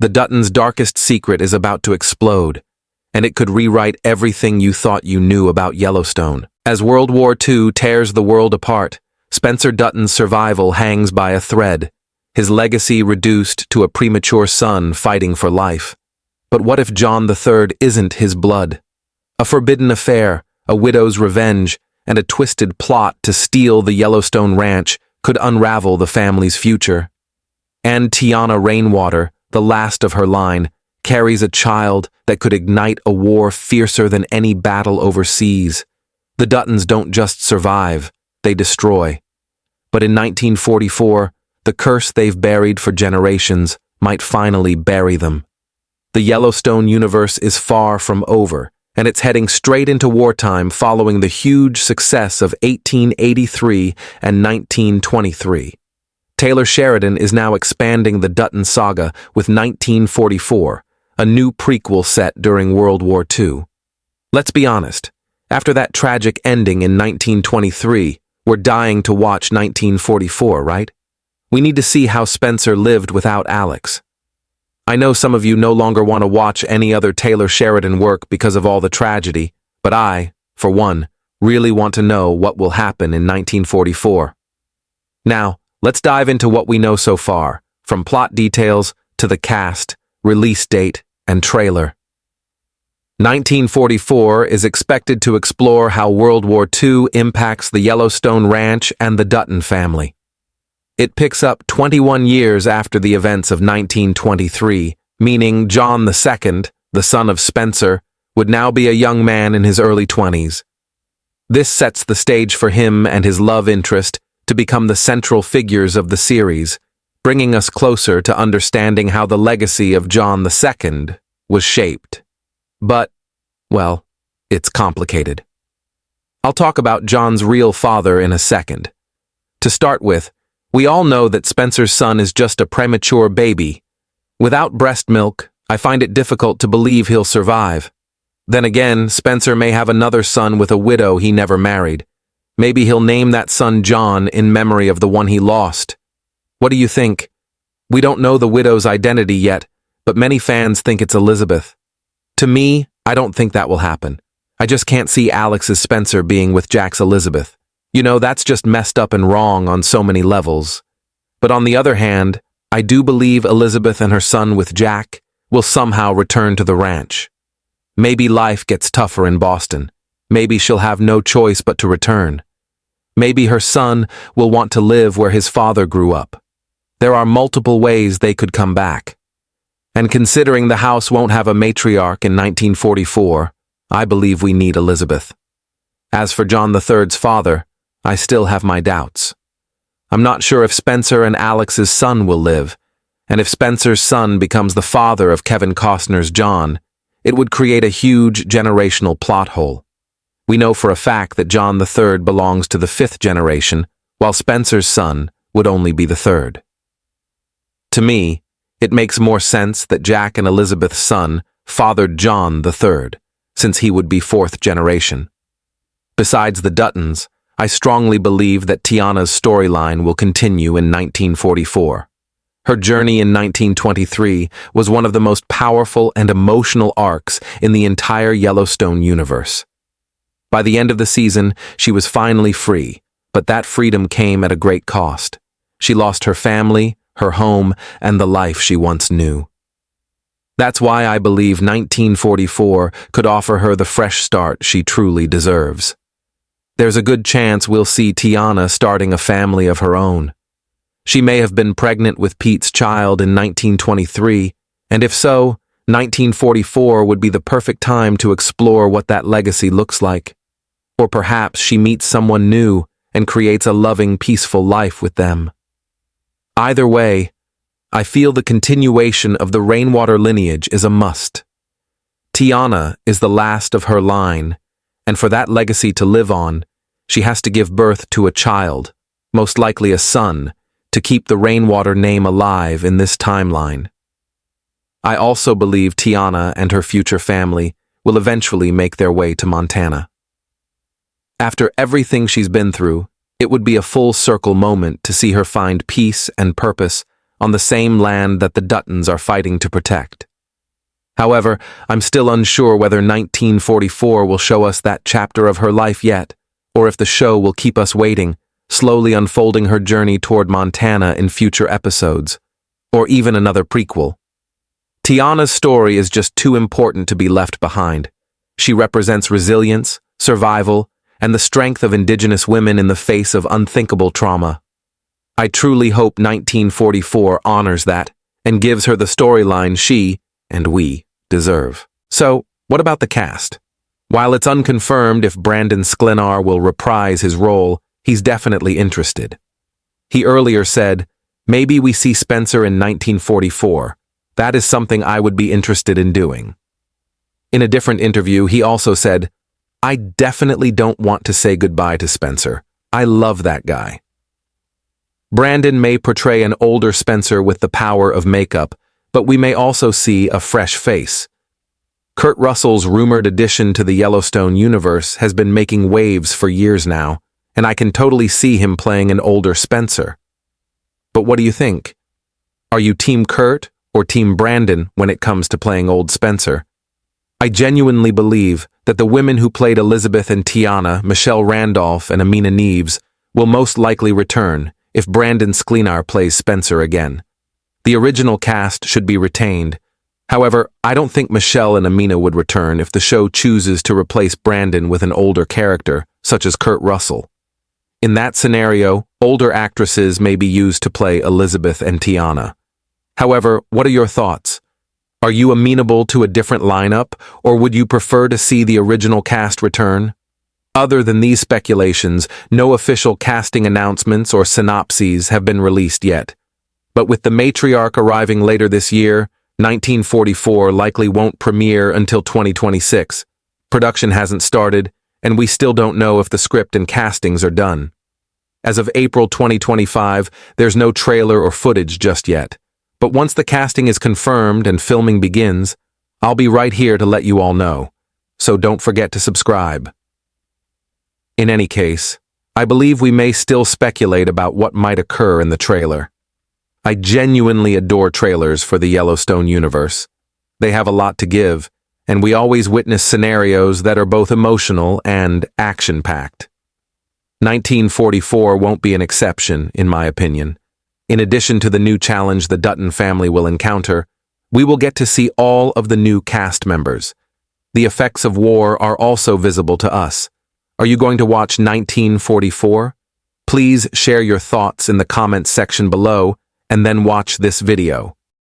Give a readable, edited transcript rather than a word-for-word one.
The Duttons' darkest secret is about to explode, and it could rewrite everything you thought you knew about Yellowstone. As World War II tears the world apart, Spencer Dutton's survival hangs by a thread, his legacy reduced to a premature son fighting for life. But what if John III isn't his blood? A forbidden affair, a widow's revenge, and a twisted plot to steal the Yellowstone ranch could unravel the family's future. And Tiana Rainwater, the last of her line, carries a child that could ignite a war fiercer than any battle overseas. The Duttons don't just survive, they destroy. But in 1944, the curse they've buried for generations might finally bury them. The Yellowstone universe is far from over, and it's heading straight into wartime following the huge success of 1883 and 1923. Taylor Sheridan is now expanding the Dutton saga with 1944, a new prequel set during World War II. Let's be honest, after that tragic ending in 1923, we're dying to watch 1944, right? We need to see how Spencer lived without Alex. I know some of you no longer want to watch any other Taylor Sheridan work because of all the tragedy, but I, for one, really want to know what will happen in 1944. Now, let's dive into what we know so far, from plot details to the cast, release date, and trailer. 1944 is expected to explore how World War II impacts the Yellowstone Ranch and the Dutton family. It picks up 21 years after the events of 1923, meaning John II, the son of Spencer, would now be a young man in his early 20s. This sets the stage for him and his love interest to become the central figures of the series, bringing us closer to understanding how the legacy of John II was shaped. But, well, it's complicated. I'll talk about John's real father in a second. To start with, we all know that Spencer's son is just a premature baby. Without breast milk, I find it difficult to believe he'll survive. Then again, Spencer may have another son with a widow he never married. Maybe he'll name that son John in memory of the one he lost. What do you think? We don't know the widow's identity yet, but many fans think it's Elizabeth. To me, I don't think that will happen. I just can't see Alex's Spencer being with Jack's Elizabeth. You know, that's just messed up and wrong on so many levels. But on the other hand, I do believe Elizabeth and her son with Jack will somehow return to the ranch. Maybe life gets tougher in Boston. Maybe she'll have no choice but to return. Maybe her son will want to live where his father grew up. There are multiple ways they could come back. And considering the house won't have a matriarch in 1944, I believe we need Elizabeth. As for John III's father, I still have my doubts. I'm not sure if Spencer and Alex's son will live, and if Spencer's son becomes the father of Kevin Costner's John, it would create a huge generational plot hole. We know for a fact that John III belongs to the 5th generation, while Spencer's son would only be the 3rd. To me, it makes more sense that Jack and Elizabeth's son fathered John III, since he would be 4th generation. Besides the Duttons, I strongly believe that Tiana's storyline will continue in 1944. Her journey in 1923 was one of the most powerful and emotional arcs in the entire Yellowstone universe. By the end of the season, she was finally free, but that freedom came at a great cost. She lost her family, her home, and the life she once knew. That's why I believe 1944 could offer her the fresh start she truly deserves. There's a good chance we'll see Tiana starting a family of her own. She may have been pregnant with Pete's child in 1923, and if so, 1944 would be the perfect time to explore what that legacy looks like. Or perhaps she meets someone new and creates a loving, peaceful life with them. Either way, I feel the continuation of the Rainwater lineage is a must. Tiana is the last of her line, and for that legacy to live on, she has to give birth to a child, most likely a son, to keep the Rainwater name alive in this timeline. I also believe Tiana and her future family will eventually make their way to Montana. After everything she's been through, it would be a full circle moment to see her find peace and purpose on the same land that the Duttons are fighting to protect. However, I'm still unsure whether 1944 will show us that chapter of her life yet, or if the show will keep us waiting, slowly unfolding her journey toward Montana in future episodes, or even another prequel. Tiana's story is just too important to be left behind. She represents resilience, survival, and the strength of Indigenous women in the face of unthinkable trauma. I truly hope 1944 honors that and gives her the storyline she, and we, deserve. So, what about the cast? While it's unconfirmed if Brandon Sklenar will reprise his role, he's definitely interested. He earlier said, "Maybe we see Spencer in 1944. That is something I would be interested in doing." In a different interview, he also said, "I definitely don't want to say goodbye to Spencer. I love that guy." Brandon may portray an older Spencer with the power of makeup, but we may also see a fresh face. Kurt Russell's rumored addition to the Yellowstone universe has been making waves for years now, and I can totally see him playing an older Spencer. But what do you think? Are you Team Kurt or Team Brandon when it comes to playing old Spencer? I genuinely believe that the women who played Elizabeth and Tiana, Michelle Randolph and Amina Neves, will most likely return if Brandon Sklenar plays Spencer again. The original cast should be retained. However, I don't think Michelle and Amina would return if the show chooses to replace Brandon with an older character, such as Kurt Russell. In that scenario, older actresses may be used to play Elizabeth and Tiana. However, what are your thoughts? Are you amenable to a different lineup, or would you prefer to see the original cast return? Other than these speculations, no official casting announcements or synopses have been released yet. But with the matriarch arriving later this year, 1944 likely won't premiere until 2026. Production hasn't started, and we still don't know if the script and castings are done. As of April 2025, there's no trailer or footage just yet. But once the casting is confirmed and filming begins, I'll be right here to let you all know. So don't forget to subscribe. In any case, I believe we may still speculate about what might occur in the trailer. I genuinely adore trailers for the Yellowstone universe. They have a lot to give, and we always witness scenarios that are both emotional and action-packed. 1944 won't be an exception, in my opinion. In addition to the new challenge the Dutton family will encounter, we will get to see all of the new cast members. The effects of war are also visible to us. Are you going to watch 1944? Please share your thoughts in the comments section below, and then watch this video.